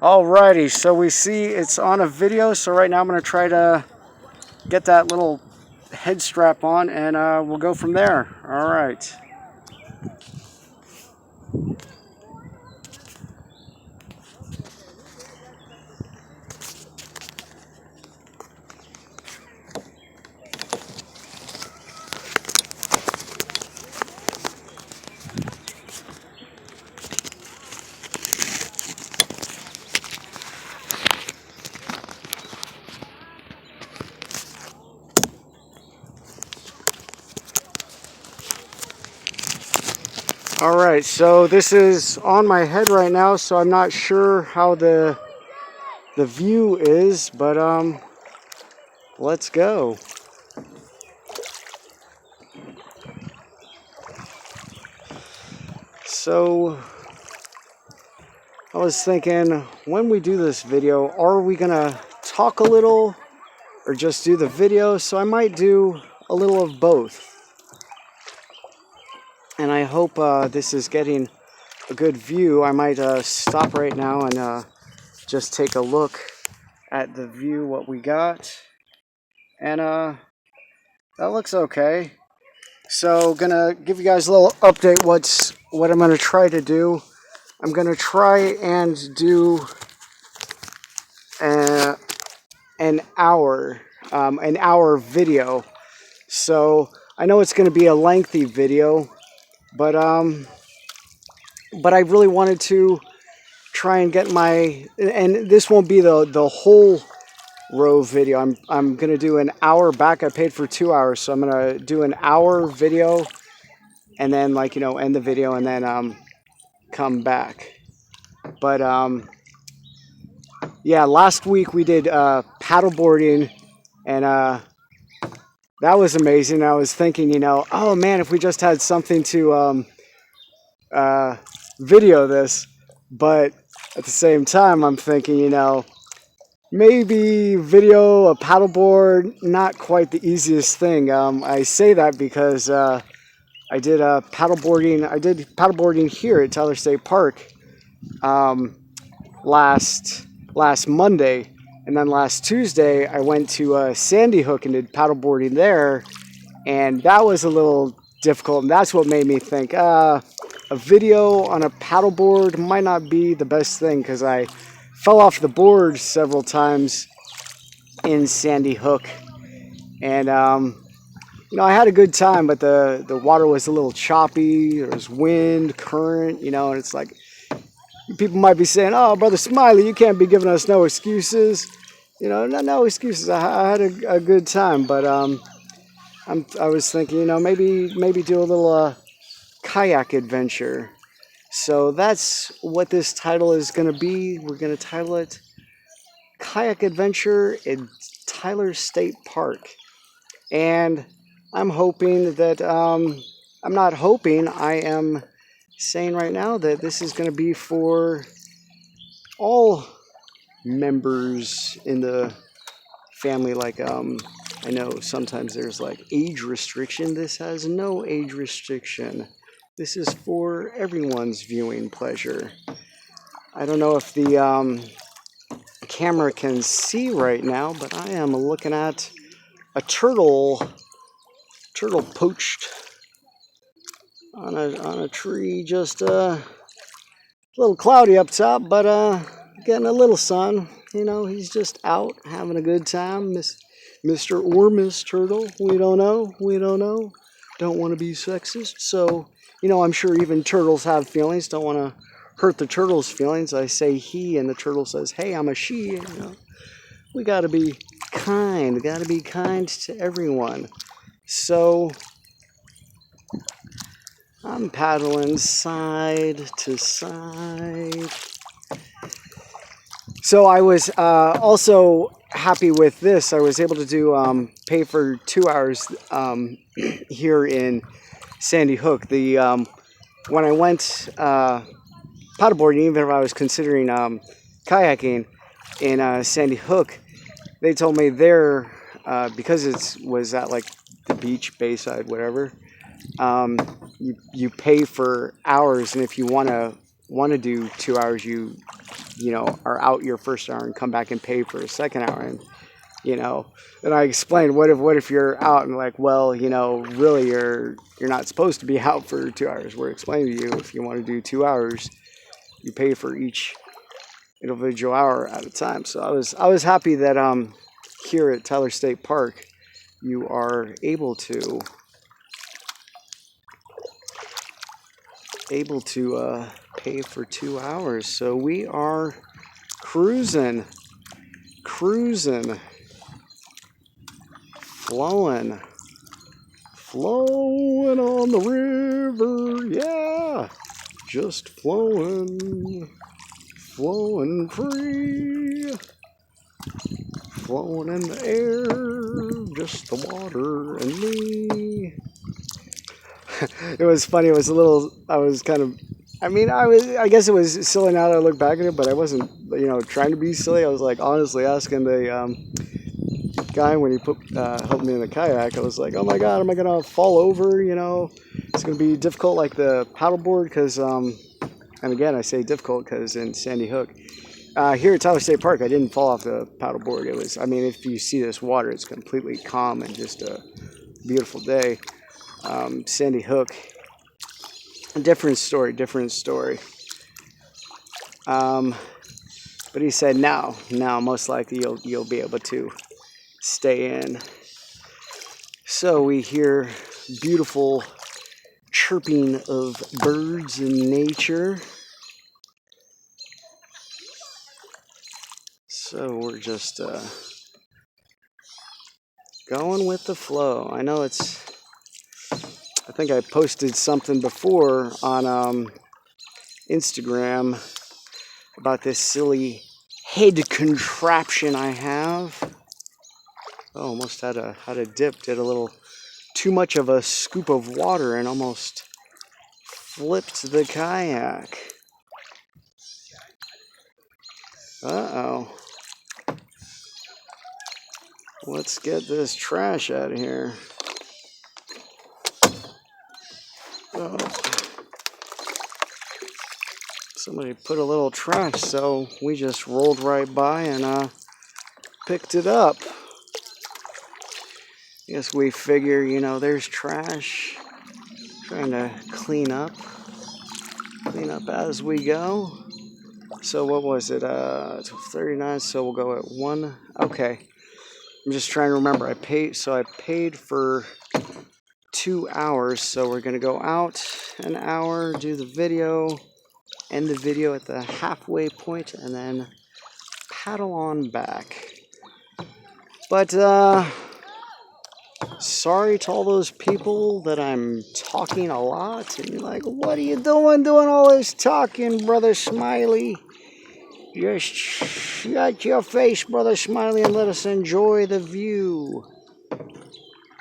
Alrighty, so we see it's on a video, so right now I'm going to try to get that little head strap on and we'll go from there. Alright. Alright, so this is on my head right now, so I'm not sure how the view is, but let's go. So I was thinking, when we do this video, are we gonna talk a little or just do the video? So I might do a little of both. And I hope this is getting a good view. I might stop right now and just take a look at the view, what we got. And that looks okay. So gonna give you guys a little update what I'm gonna try to do. I'm gonna try and do an hour video. So I know it's gonna be a lengthy video, but I really wanted to try and get and this won't be the whole row video. I'm gonna do an hour back. I paid for 2 hours, so I'm gonna do an hour video and then end the video and then come back. But yeah, last week we did paddleboarding, and that was amazing. I was thinking, oh man, if we just had something to video this, but at the same time I'm thinking, maybe video a paddleboard, not quite the easiest thing. I say that because I did paddleboarding here at Tyler State Park last Monday, and then last Tuesday I went to Sandy Hook and did paddleboarding there, and that was a little difficult, and that's what made me think a video on a paddleboard might not be the best thing, because I fell off the board several times in Sandy Hook, and I had a good time, but the water was a little choppy. There was wind, current, and it's like, people might be saying, "Oh, Brother Smiley, you can't be giving us no excuses." No excuses. I had a good time, but I was thinking, maybe do a little kayak adventure. So that's what this title is going to be. We're going to title it Kayak Adventure in Tyler State Park. And I'm hoping that, I'm not hoping, I am saying right now that this is going to be for all members in the family. I know sometimes there's age restriction. This has no age restriction. This is for everyone's viewing pleasure. I don't know if the camera can see right now, but I am looking at a turtle poached on a tree, just a little cloudy up top, but getting a little sun. He's just out having a good time. Mr. or Miss Turtle, we don't know. Don't want to be sexist, so I'm sure even turtles have feelings. Don't want to hurt the turtle's feelings. I say he, and the turtle says, "Hey, I'm a she." We got to be kind. We got to be kind to everyone. So I'm paddling side to side. So I was also happy with this. I was able to do pay for 2 hours here in Sandy Hook. When I went paddleboarding, even if I was considering kayaking in Sandy Hook, they told me there, because it was at the beach, Bayside, whatever, you pay for hours, and if you want to do 2 hours, you are out your first hour and come back and pay for a second hour. And I explained, what if you're out and like, well, really you're not supposed to be out for 2 hours. We're explaining to you, if you want to do 2 hours, you pay for each individual hour at a time. So I was happy that here at Tyler State Park you are able to pay for 2 hours. So we are cruising, flowing on the river, yeah, just flowing free, flowing in the air, just the water and me. It was funny. It was I guess it was silly now that I look back at it, but I wasn't, trying to be silly. I was like honestly asking the guy when he helped me in the kayak. I was like, oh my God, am I gonna fall over? It's gonna be difficult like the paddleboard because, and again I say difficult because in Sandy Hook, here at Tyler State Park, I didn't fall off the paddleboard. It was, if you see this water, it's completely calm and just a beautiful day. Sandy Hook, different story. But he said now most likely you'll be able to stay in. So we hear beautiful chirping of birds in nature. So we're just going with the flow. I know I think I posted something before on Instagram about this silly head contraption I have. Oh, almost had a dip, did a little too much of a scoop of water and almost flipped the kayak. Uh-oh. Let's get this trash out of here. Oh. Somebody put a little trash, so we just rolled right by and picked it up. Guess we figure, there's trash. Trying to clean up as we go. So what was it? 39. So we'll go at 1. Okay. I'm just trying to remember. I paid for 2 hours. So we're gonna go out an hour, do the video, end the video at the halfway point, and then paddle on back. But sorry to all those people that I'm talking a lot and you're like, what are you doing all this talking, Brother Smiley? Just shut your face, Brother Smiley, and let us enjoy the view.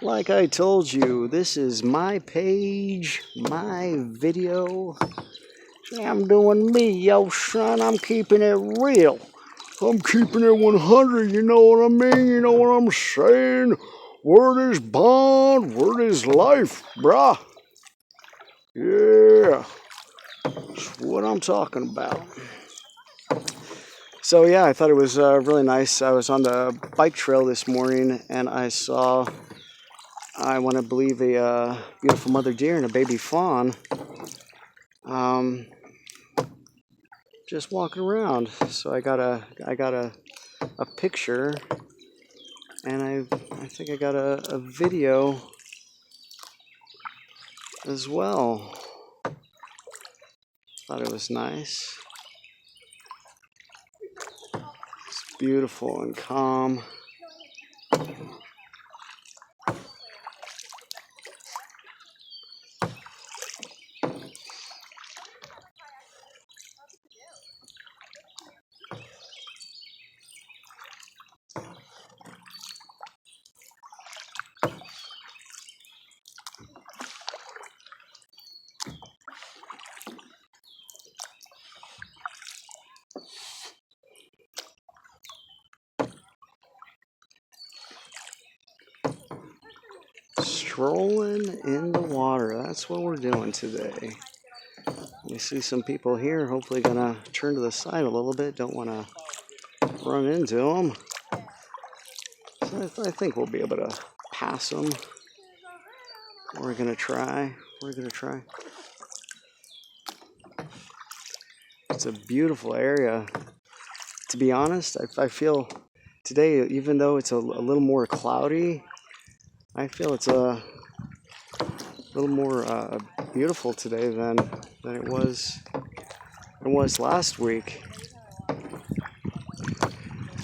Like I told you, this is my page, my video. I'm doing me, yo son. I'm keeping it real. I'm keeping it 100, you know what I mean? You know what I'm saying? Word is bond, word is life, brah. Yeah, that's what I'm talking about. So yeah, I thought it was really nice. I was on the bike trail this morning and I saw, I want to believe, a beautiful mother deer and a baby fawn just walking around. So I got a picture, and I think I got a video as well. Thought it was nice. It's beautiful and calm. Strolling in the water. That's what we're doing today. You see some people here, hopefully gonna turn to the side a little bit. Don't want to run into them. So I think we'll be able to pass them. We're gonna try. It's a beautiful area. To be honest, I feel today, even though it's a little more cloudy, I feel it's a little more beautiful today than it was last week.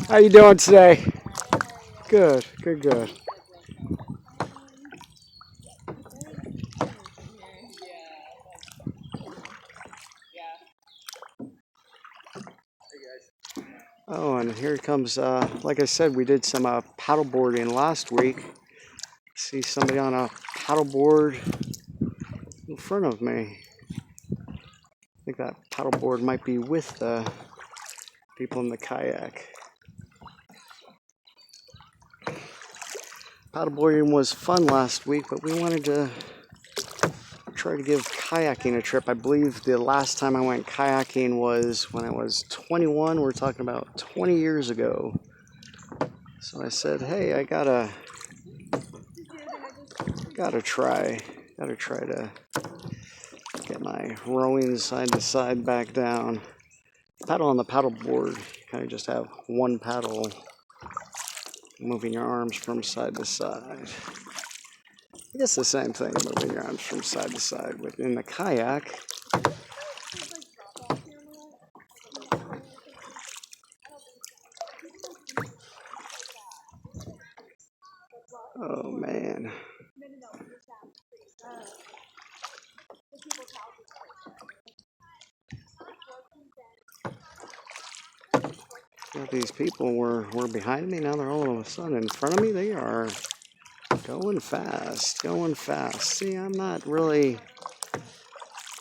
How you doing today? Good. Oh, and here comes, like I said, we did some paddleboarding last week. See somebody on a paddleboard in front of me. I think that paddleboard might be with the people in the kayak. Paddleboarding was fun last week, but we wanted to try to give kayaking a trip. I believe the last time I went kayaking was when I was 21. We're talking about 20 years ago. So I said, hey, I gotta try to get my rowing side to side back down. Paddle on the paddleboard, you kind of just have one paddle, moving your arms from side to side. I guess the same thing, moving your arms from side to side. Within the kayak, oh man. These people were behind me, now they're all of a sudden in front of me. They are going fast. See, I'm not really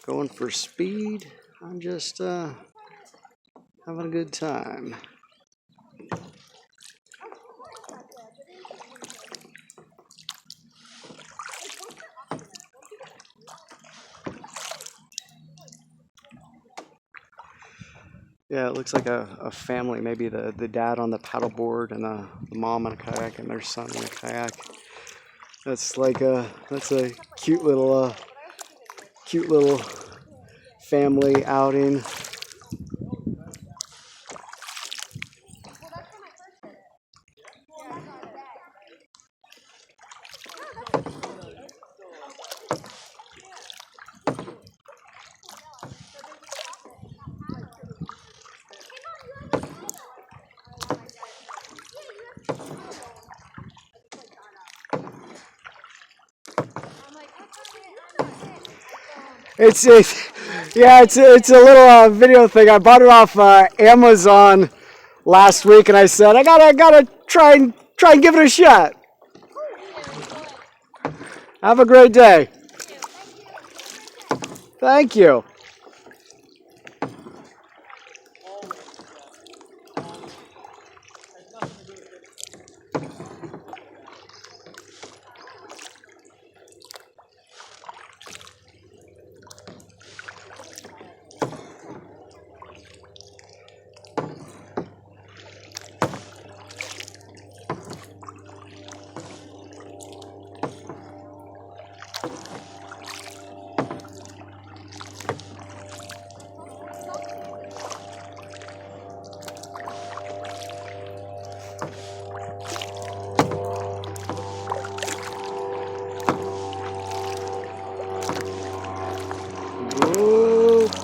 going for speed. I'm just having a good time. Yeah, it looks like a family, maybe the dad on the paddleboard and the mom on a kayak and their son in a kayak. That's a cute little family outing. It's a little video thing. I bought it off Amazon last week, and I said I gotta try and give it a shot. Have a great day. Thank you.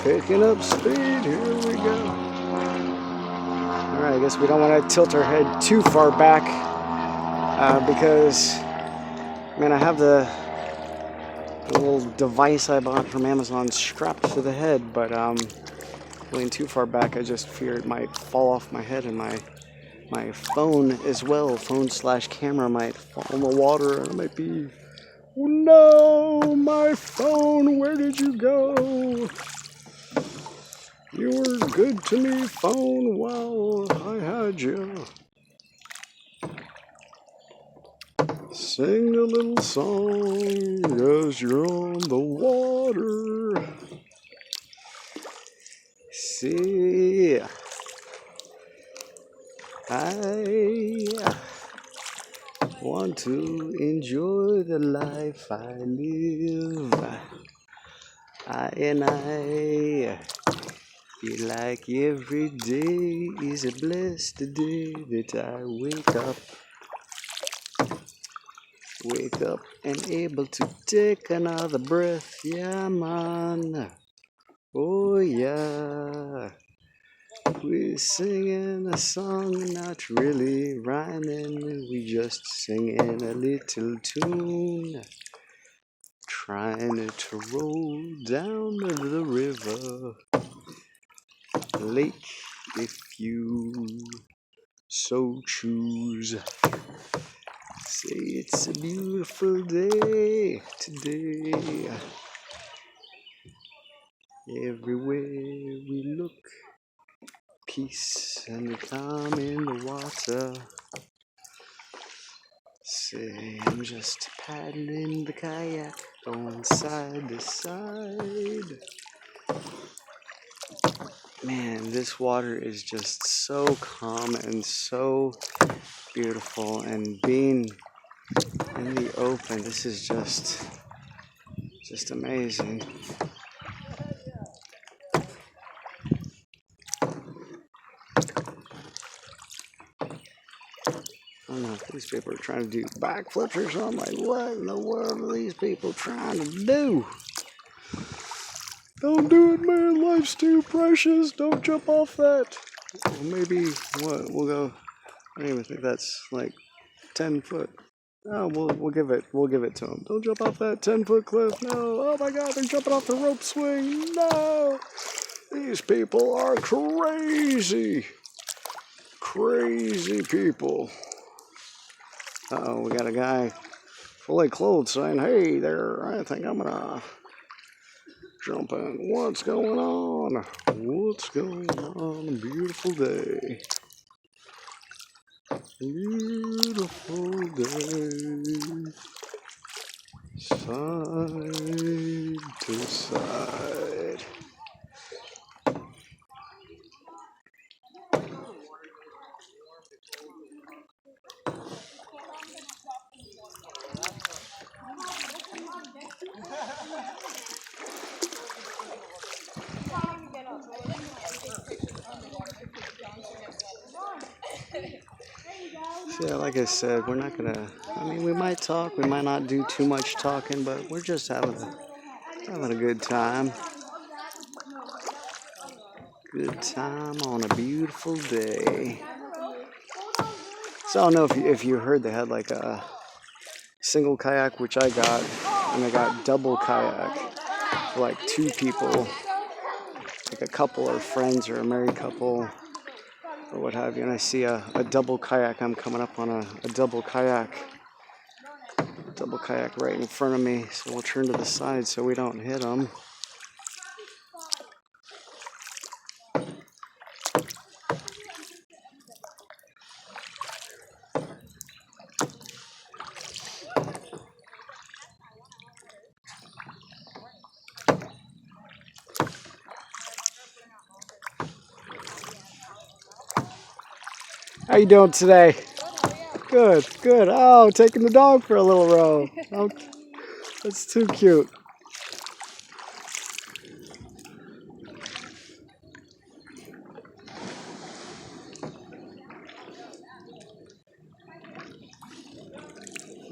Picking up speed, here we go. Alright, I guess we don't want to tilt our head too far back because, man, I have the little device I bought from Amazon strapped to the head, but going too far back, I just fear it might fall off my head and my phone as well, phone/camera might fall in the water and it might be, oh no, my phone, where did you go? You were good to me, phone, while I had you. Sing a little song as you're on the water. See, I want to enjoy the life I live. I feel like every day is a blessed day that I wake up and able to take another breath. Yeah, man. Oh, yeah. We're singing a song, not really rhyming. We just singing a little tune. Trying to roll down the river. Lake, if you so choose. Say it's a beautiful day today. Everywhere we look, peace and calm in the water. Say I'm just paddling the kayak, going side to side. Man, this water is just so calm and so beautiful, and being in the open, this is just amazing. I don't know if these people are trying to do backflips or something. Like, what in the world are these people trying to do? Don't do it, man. Life's too precious. Don't jump off that. Well, maybe we'll go. I don't even think that's like 10 foot. Oh, we'll give it to them. Don't jump off that 10-foot cliff. No. Oh my God, they're jumping off the rope swing. No. These people are crazy. Crazy people. Uh-oh, we got a guy fully clothed saying, "Hey there, I think I'm gonna jump in." What's going on? What's going on? A beautiful day. Beautiful day. Side to side. Yeah, like I said, we're not gonna. I mean, we might talk. We might not do too much talking, but we're just having a good time. Good time on a beautiful day. So I don't know if you heard they had like a single kayak, which I got, and I got double kayak for like 2 people, like a couple or friends or a married couple or what have you. And I see a double kayak. I'm coming up on a double kayak right in front of me. So we'll turn to the side so we don't hit them. How you doing today? Good, good. Oh, taking the dog for a little row. Oh, that's too cute.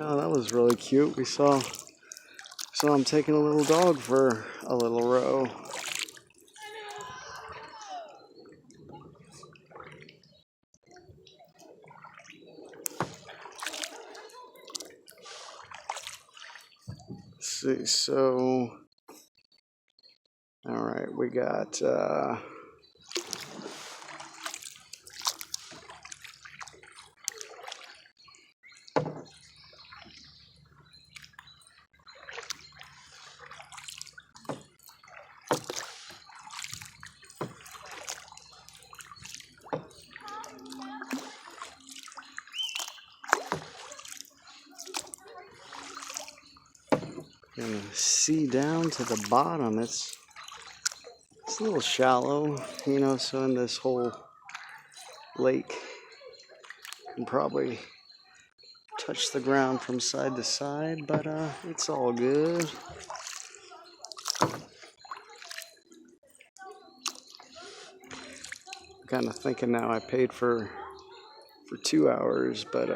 Oh, that was really cute. We saw him taking a little dog for a little row. See, so, all right, we got, gonna see down to the bottom. It's It's a little shallow, you know, so in this whole lake, you can probably touch the ground from side to side, but it's all good. I'm kind of thinking now I paid for 2 hours, but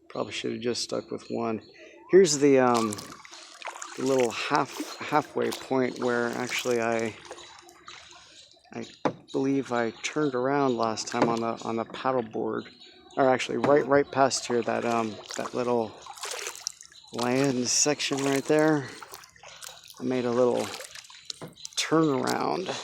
probably should have just stuck with one. Here's the little halfway point where actually I believe I turned around last time on the paddle board, or actually right past here, that little land section right there. I made a little turnaround.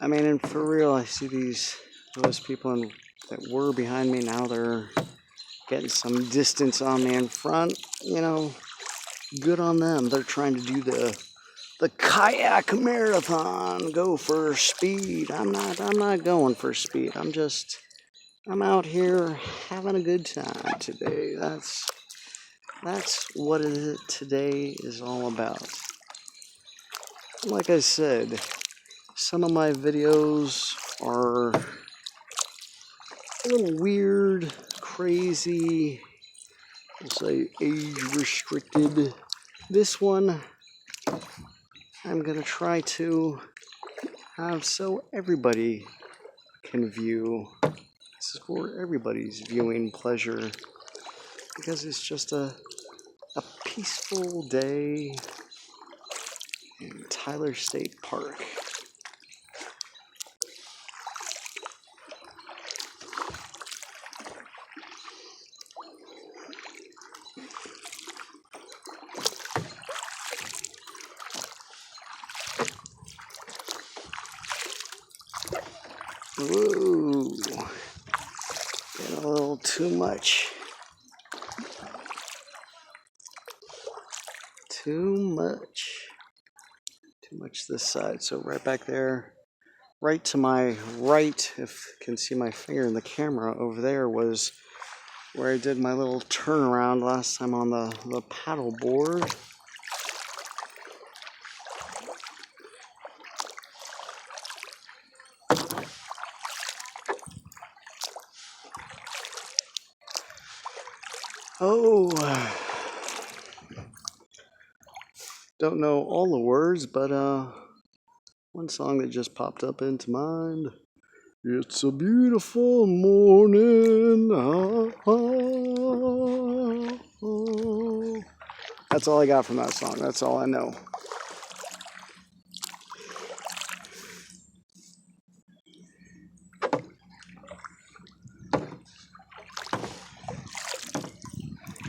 I mean, and for real, I see those people that were behind me, now they're getting some distance on me in front. You know, good on them. They're trying to do the kayak marathon, go for speed. I'm not going for speed. I'm out here having a good time today. That's what today is all about. Like I said, some of my videos are a little weird, crazy, we'll say age restricted. This one I'm gonna try to have so everybody can view. This is for everybody's viewing pleasure, because it's just a peaceful day in Tyler State Park. Whoa, getting a little too much. Too much this side. So right back there, right to my right, if you can see my finger in the camera, over there was where I did my little turnaround last time on the paddle board. Oh, don't know all the words, but one song that just popped up into mind. It's a beautiful morning. That's all I got from that song. That's all I know.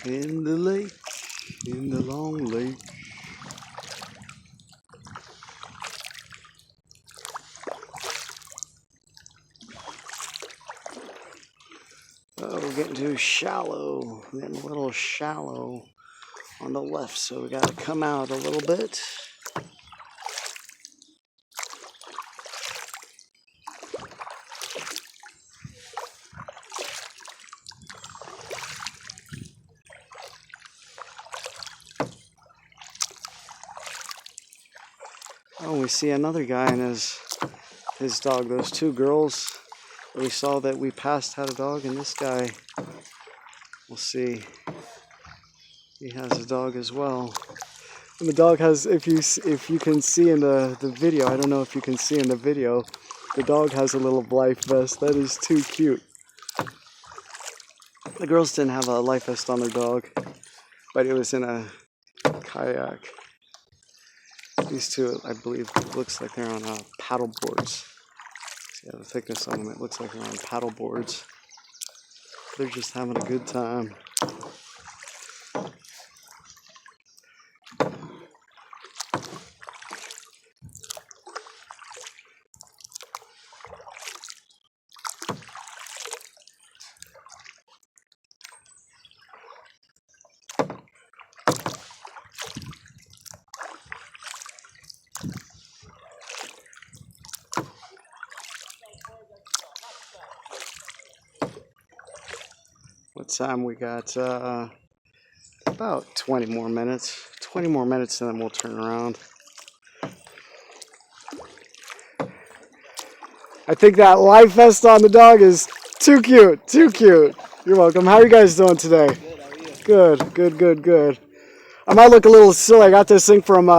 In the lake, in the long lake. Oh, we're getting too shallow. We're getting a little shallow on the left, so we got to come out a little bit. Oh, we see another guy and his dog. Those two girls that we saw that we passed had a dog, and this guy, we'll see, he has a dog as well. And the dog has, if you can see in the video, I don't know if you can see in the video, the dog has a little life vest. That is too cute. The girls didn't have a life vest on their dog, but it was in a kayak. These two, I believe, looks like they're on paddle boards. See the thickness on them, it looks like they're on paddle boards. They're just having a good time. What time we got? About 20 more minutes. 20 more minutes and then we'll turn around. I think that life vest on the dog is too cute. Too cute. You're welcome. How are you guys doing today? Good, how are you? Good, good, good, good. I might look a little silly. I got this thing from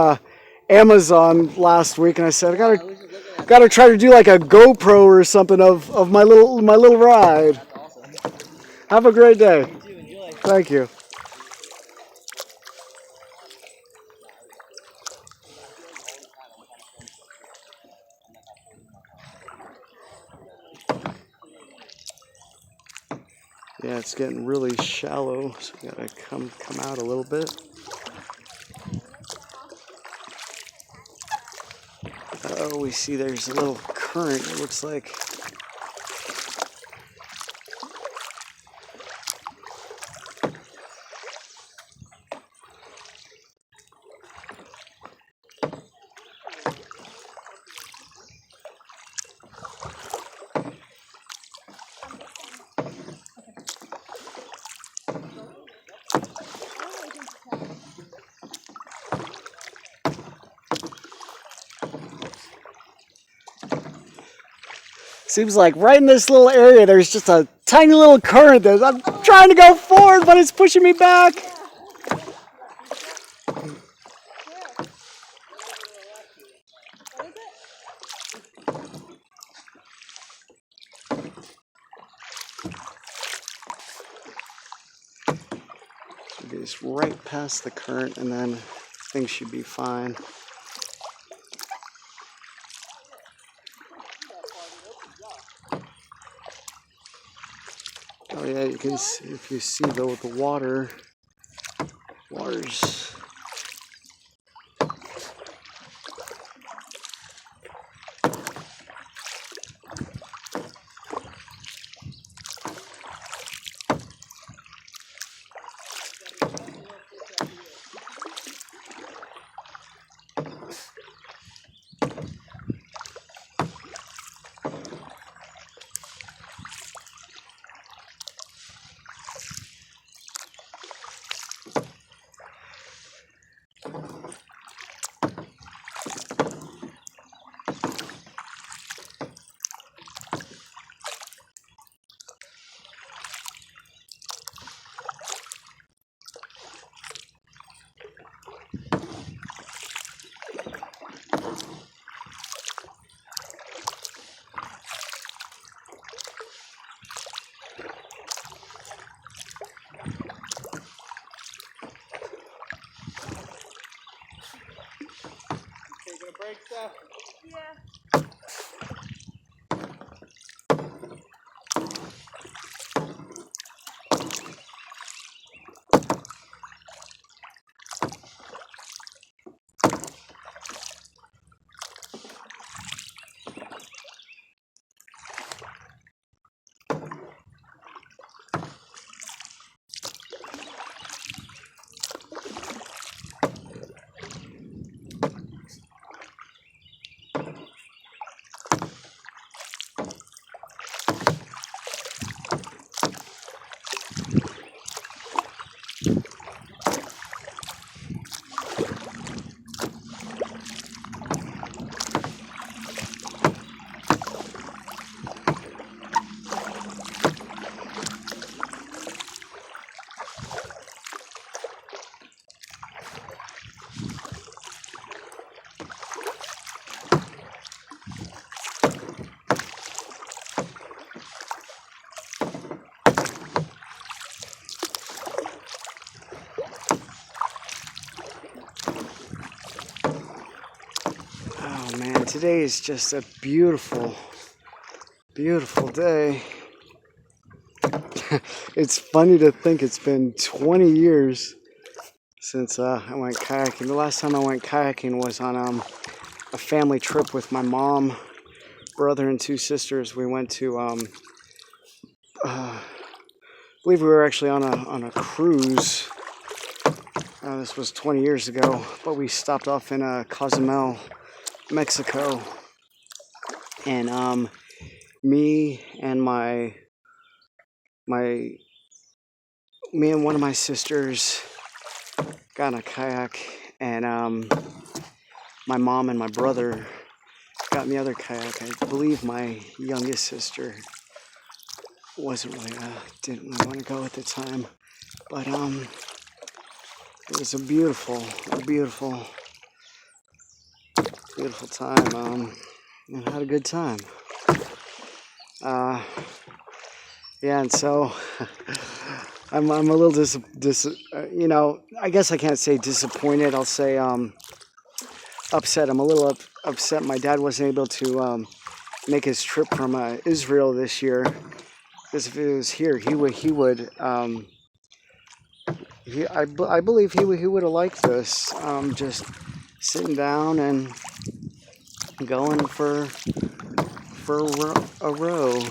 Amazon last week, and I said I gotta try to do like a GoPro or something of my little ride. That's awesome. Have a great day. You too, enjoy. Thank you. Yeah, it's getting really shallow, so we gotta come out a little bit. Oh, we see there's a little current, it looks like. Seems like right in this little area there's just a tiny little current that I'm trying to go forward, but it's pushing me back. So just right past the current and then things should be fine. Oh yeah, you can see, if you see though the water's Taking a break, Steph? Yeah. today is just a beautiful, beautiful day. It's funny to think it's been 20 years since I went kayaking. The last time I went kayaking was on a family trip with my mom, brother, and two sisters. We went to, I believe we were actually on a cruise. This was 20 years ago, but we stopped off in Cozumel, Mexico, and me and me and one of my sisters got in a kayak, and my mom and my brother got in the other kayak. I believe my youngest sister wasn't really didn't really want to go at the time, but it was a beautiful time. And had a good time. Yeah, and so I'm a little you know, I guess I can't say disappointed. I'll say upset. I'm a little upset. My dad wasn't able to make his trip from Israel this year. Because if he was here, he would. I believe he would have liked this. Just sitting down and going for a row.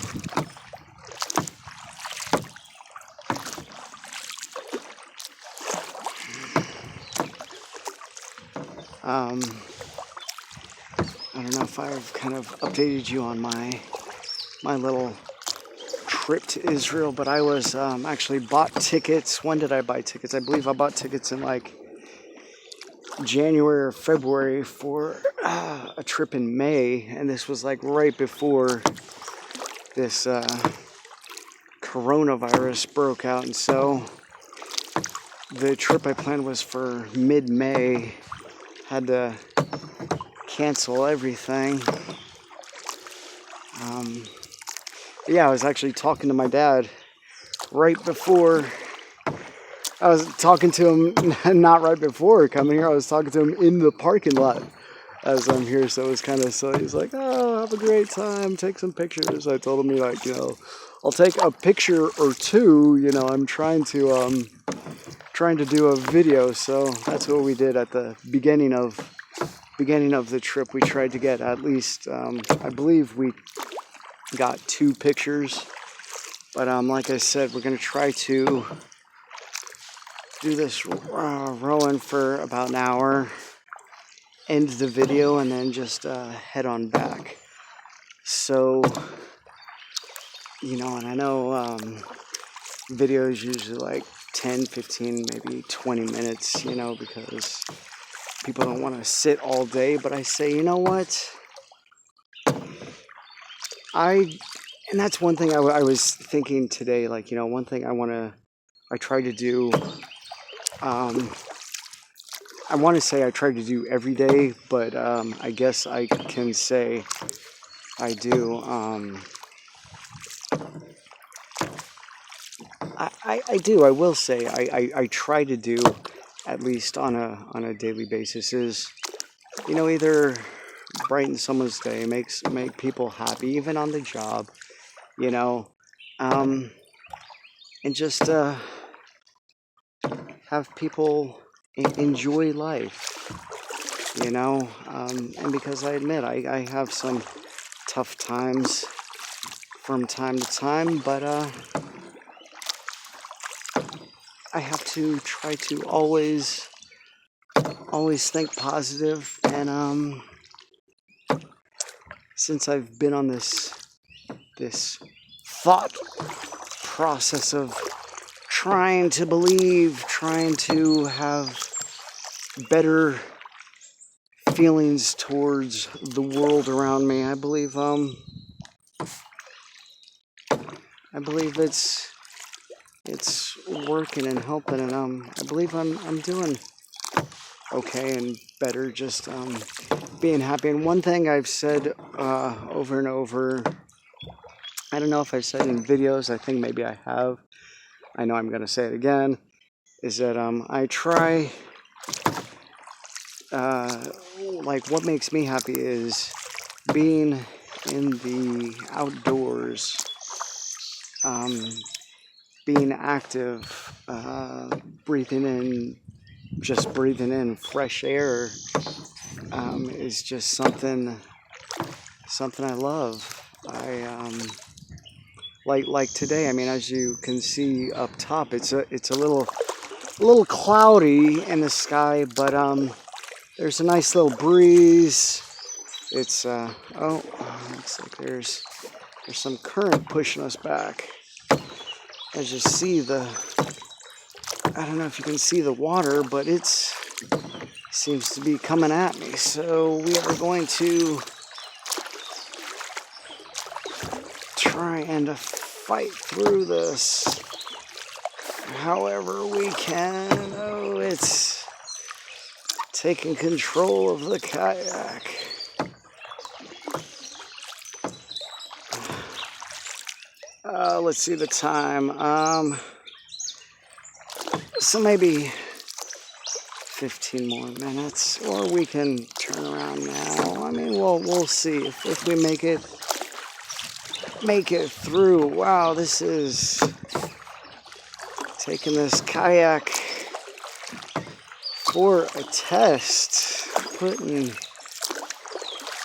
I don't know if I've kind of updated you on my little trip to Israel, but I was actually bought tickets. When did I buy tickets? I believe I bought tickets in like January or February for a trip in May, and this was like right before this coronavirus broke out, and so the trip I planned was for mid-May. Had to cancel everything. Yeah, I was actually talking to my dad right before. I was talking to him, not right before coming here. I was talking to him in the parking lot as I'm here, so it was kind of silly. He's like, "Oh, have a great time. Take some pictures." I told him, like, I'll take a picture or two. I'm trying to do a video, so that's what we did at the beginning of the trip. We tried to get at least, I believe we got 2 pictures, but like I said, we're gonna try to do this rowing for about an hour, end the video, and then just head on back. So, and I know videos usually like 10, 15, maybe 20 minutes, because people don't want to sit all day, but I say, you know what? And that's one thing I was thinking today, like, one thing I try to do, I want to say I try to do every day, but I guess I can say I do. I do. I will say I try to do at least on a daily basis is, either brighten someone's day, make people happy, even on the job, and just have people enjoy life, and because I admit I have some tough times from time to time, but I have to try to always think positive, and since I've been on this thought process of trying to believe, trying to have better feelings towards the world around me, I believe it's working and helping, and I believe I'm doing okay and better, just being happy. And one thing I've said over and over, I don't know if I've said in videos, I think maybe I have, I know I'm going to say it again, is that I try, like, what makes me happy is being in the outdoors, being active, breathing in fresh air is just something I love. Like today. I mean, as you can see up top, it's a little cloudy in the sky, but there's a nice little breeze. It's looks like there's some current pushing us back. As you see I don't know if you can see the water, but it seems to be coming at me. So we are going to try and fight through this however we can. Oh, it's taking control of the kayak. Let's see the time. So maybe 15 more minutes, or we can turn around now. I mean, we'll see if we make it through. Wow, this is taking this kayak for a test.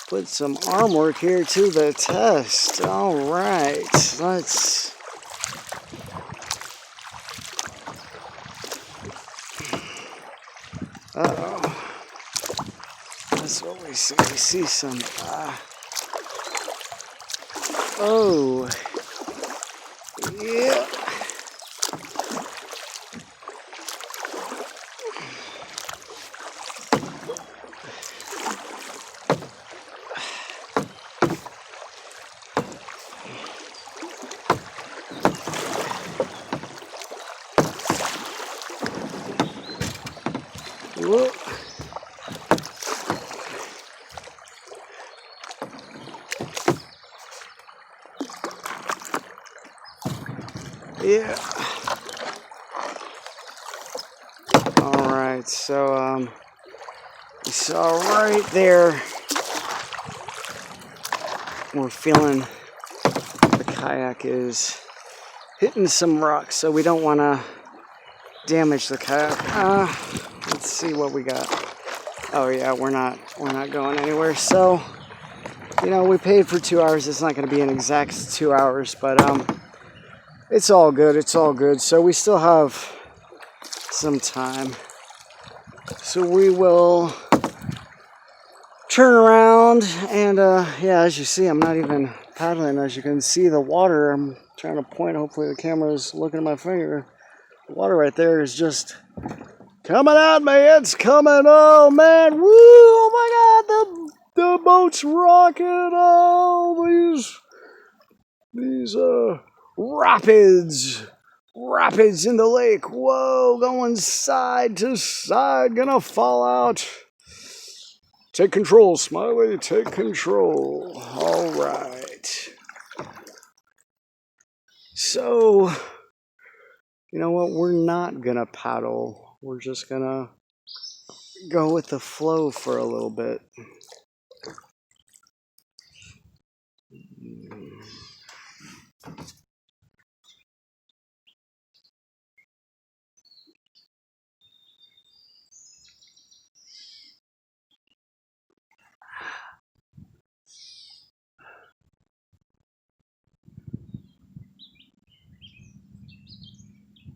Put some arm work here to the test. All right, let's. Uh-oh. That's what we see. We see some. Oh. Yeah. Whoa. Yeah. All right. So you saw right there. We're feeling the kayak is hitting some rocks, so we don't want to damage the kayak. Let's see what we got. Oh yeah, we're not going anywhere. So, we paid for 2 hours. It's not going to be an exact 2 hours, but it's all good. It's all good. So we still have some time. So we will turn around and yeah, as you see, I'm not even paddling. As you can see, the water. I'm trying to point. Hopefully, the camera's looking at my finger. The water right there is just coming at me. It's coming. Oh man! Woo! Oh my God! The boat's rocking. Oh, these rapids in the lake. Whoa! Going side to side. Gonna fall out. Take control, Smiley. Take control. All right. So, you know what? We're not gonna paddle. We're just gonna go with the flow for a little bit.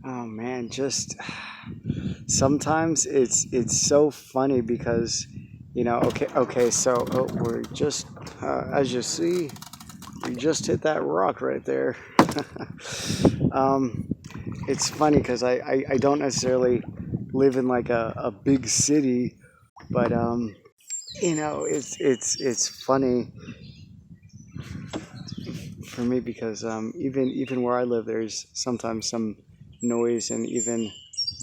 Oh man, just sometimes it's so funny because okay, so we're just as you see, we just hit that rock right there. It's funny because I don't necessarily live in like a big city, but it's funny for me because even where I live, there's sometimes some noise, and even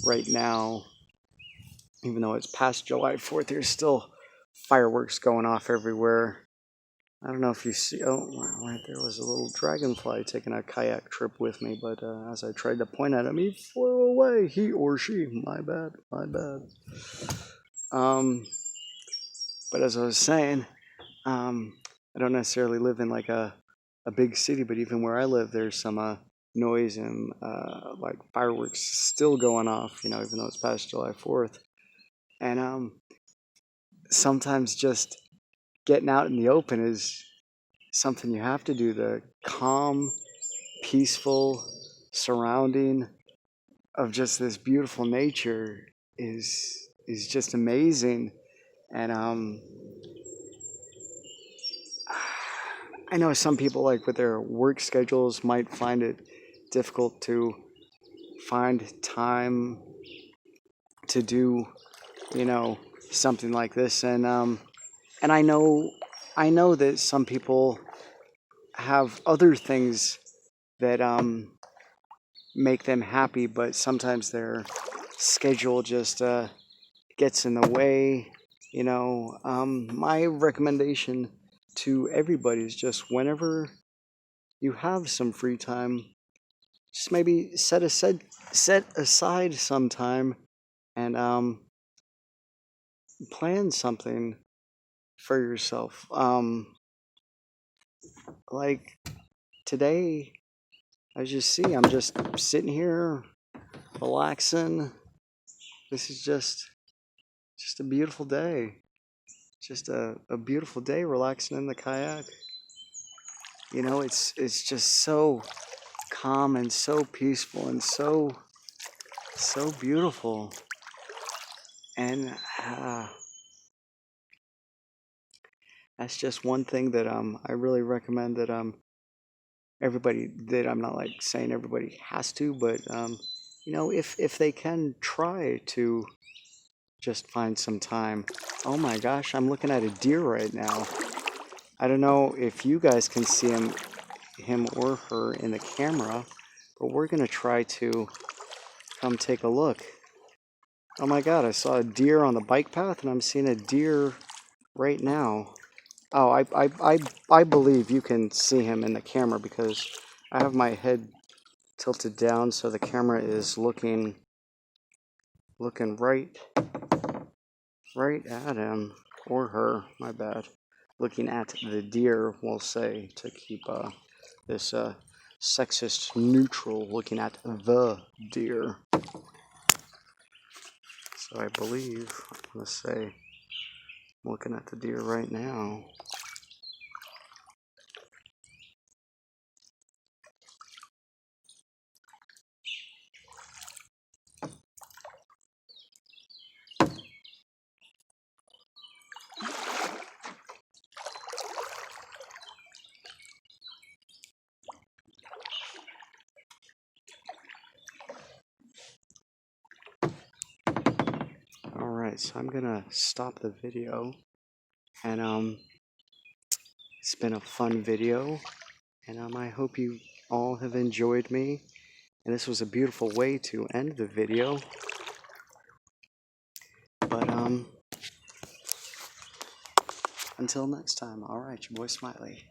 right now, even though it's past July 4th, there's still fireworks going off everywhere. I don't know if you see. Oh, right there was a little dragonfly taking a kayak trip with me, but as I tried to point at him, he flew away. He or she. My bad. But as I was saying, I don't necessarily live in like a big city, but even where I live, there's some noise and like fireworks still going off, even though it's past July 4th. And sometimes just getting out in the open is something you have to do. The calm, peaceful surrounding of just this beautiful nature is just amazing. And I know some people, like with their work schedules, might find it difficult to find time to do, something like this. And I know that some people have other things that make them happy, but sometimes their schedule just gets in the way. My recommendation to everybody is just whenever you have some free time, just maybe set aside some time and plan something for yourself. Like today, as you see, I'm just sitting here relaxing. This is just a beautiful day. Just a beautiful day relaxing in the kayak. It's just so calm and so peaceful and so beautiful. And that's just one thing that I really recommend that everybody, that I'm not like saying everybody has to, but if they can, try to just find some time. Oh my gosh, I'm looking at a deer right now. I don't know if you guys can see him or her in the camera, but we're gonna try to come take a look. Oh my god, I saw a deer on the bike path, and I'm seeing a deer right now. Oh, I believe you can see him in the camera because I have my head tilted down so the camera is looking right at him, or her, my bad. Looking at the deer, we'll say, to keep this sexist neutral, looking at the deer. So I believe, I'm going to say, I'm looking at the deer right now. Alright, so I'm going to stop the video, and it's been a fun video, and I hope you all have enjoyed me, and this was a beautiful way to end the video. But until next time, alright, your boy Smiley.